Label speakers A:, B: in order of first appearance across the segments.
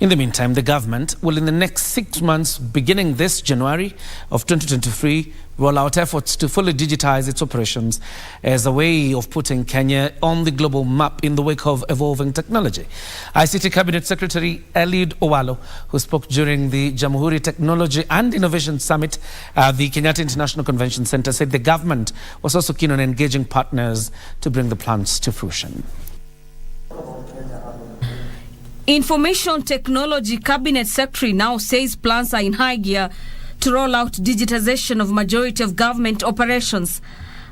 A: In the meantime, the government will, in the next 6 months, beginning this January of 2023, roll out efforts to fully digitize its operations as a way of putting Kenya on the global map in the wake of evolving technology. ICT Cabinet Secretary Eliud Owalo, who spoke during the Jamhuri Technology and Innovation Summit at the Kenyatta International Convention Center, said the government was also keen on engaging partners to bring the plans to fruition.
B: Information Technology Cabinet Secretary now says plans are in high gear to roll out digitization of majority of government operations.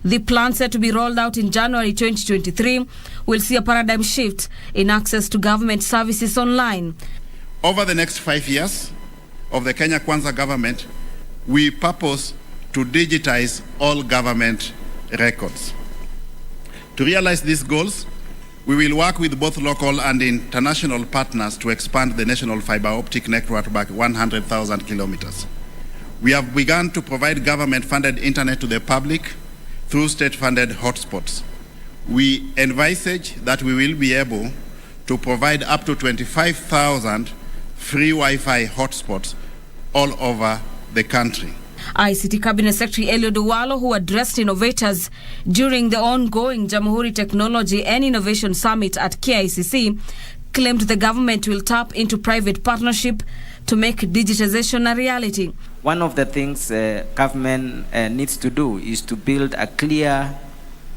B: The plan, set to be rolled out in January 2023, will see a paradigm shift in access to government services online.
C: Over the next 5 years of the Kenya Kwanza government, we purpose to digitize all government records. To realize these goals, we will work with both local and international partners to expand the national fiber optic network by 100,000 kilometers. We have begun to provide government-funded internet to the public through state-funded hotspots. We envisage that we will be able to provide up to 25,000 free Wi-Fi hotspots all over the country.
B: ICT Cabinet Secretary Eliud Owalo, who addressed innovators during the ongoing Jamhuri Technology and Innovation Summit at KICC, claimed the government will tap into private partnership to make digitization a reality.
D: One of the things government needs to do is to build a clear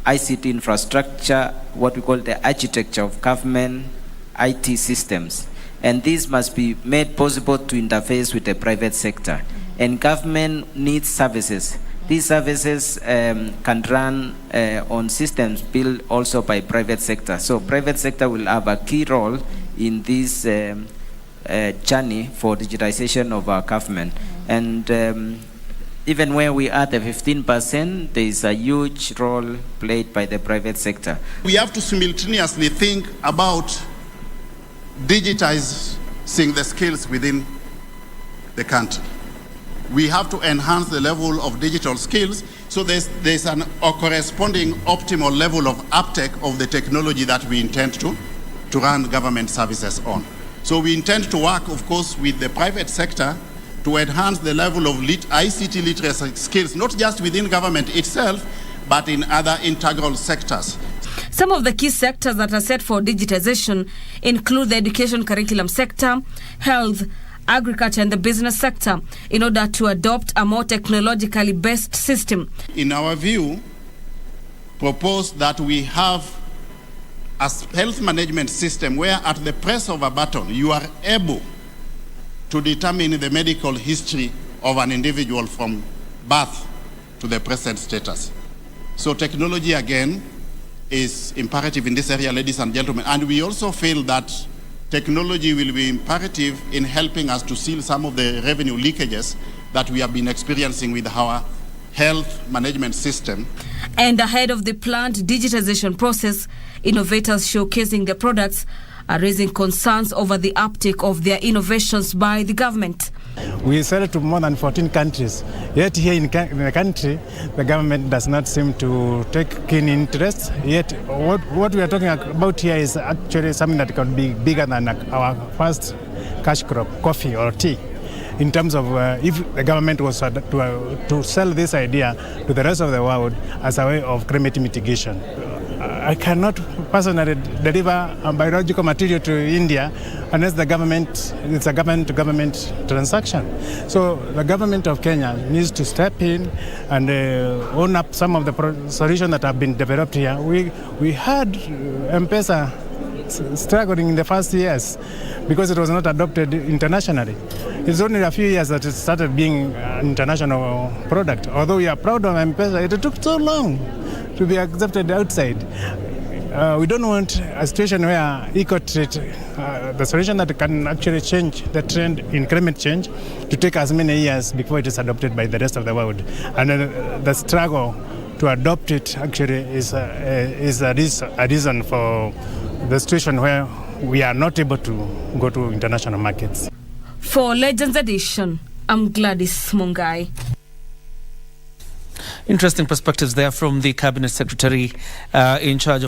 D: ICT infrastructure, what we call the architecture of government IT systems. And this must be made possible to interface with the private sector. And government needs services. These services can run on systems built also by private sector. So private sector will have a key role in this journey for digitization of our government. And even where we are at the 15%, there is a huge role played by the private sector.
C: We have to simultaneously think about digitizing the skills within the country. We have to enhance the level of digital skills, so there's a corresponding optimal level of uptake of the technology that we intend to run government services on. So we intend to work, of course, with the private sector to enhance the level of ICT literacy skills, not just within government itself, but in other integral sectors.
B: Some of the key sectors that are set for digitization include the education curriculum sector, health, agriculture and the business sector, in order to adopt a more technologically based system.
C: In our view, propose that we have a health management system where at the press of a button you are able to determine the medical history of an individual from birth to the present status. So technology again is imperative in this area, ladies and gentlemen, and we also feel that technology will be imperative in helping us to seal some of the revenue leakages that we have been experiencing with our health management system.
B: And ahead of the planned digitization process, innovators showcasing their products are raising concerns over the uptake of their innovations by the government.
E: We sell to more than 14 countries. Yet here in the country, the government does not seem to take keen interest. Yet what we are talking about here is actually something that could be bigger than our first cash crop, coffee or tea. In terms of if the government was to sell this idea to the rest of the world as a way of climate mitigation. I cannot personally deliver biological material to India unless it's a government-to-government transaction. So the government of Kenya needs to step in and own up some of the solutions that have been developed here. We had M-Pesa struggling in the first years because it was not adopted internationally. It's only a few years that it started being an international product. Although we are proud of M-Pesa, it took so long to be accepted outside. We don't want a situation where the solution that can actually change the trend in climate change to take as many years before it is adopted by the rest of the world. And the struggle to adopt it actually is a reason for the situation where we are not able to go to international markets.
B: For Legends Edition, I'm Gladys Mungai.
A: Interesting perspectives there from the Cabinet Secretary in charge of